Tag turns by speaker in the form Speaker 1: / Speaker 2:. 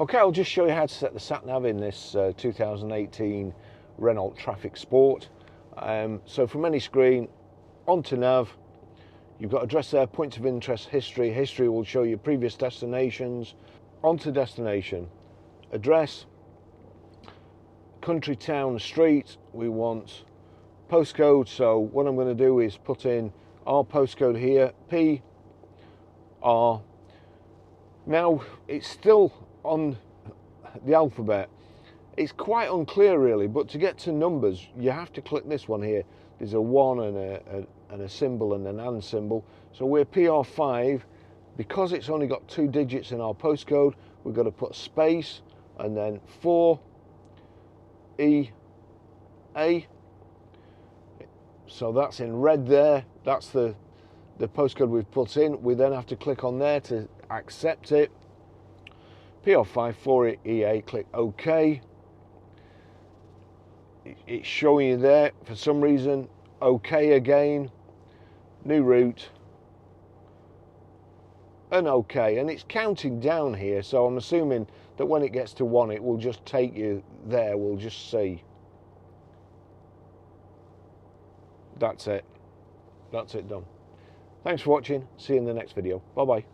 Speaker 1: Okay, I'll just show you how to set the sat-nav in this 2018 Renault Trafic Sport. So from any screen, onto nav, you've got address there, points of interest, history. History will show you previous destinations. Onto destination, address, country, town, street. We want postcode, so what I'm going to do is put in our postcode here, PR. Now, it's still on the alphabet. It's quite unclear really, but to get to numbers you have to click this one here. There's a 1 and a symbol and an and symbol. So we're PR5. Because it's only got 2 digits in our postcode, we've got to put space and then 4EA. So that's in red there. That's the postcode we've put in. We then have to click on there to accept it. PR5 4EA, click OK. It's showing you there for some reason. OK again, new route, and OK, and it's counting down here, so I'm assuming that when it gets to 1 it will just take you there. We'll just see. That's it done. Thanks for watching. See you in the next video. Bye bye.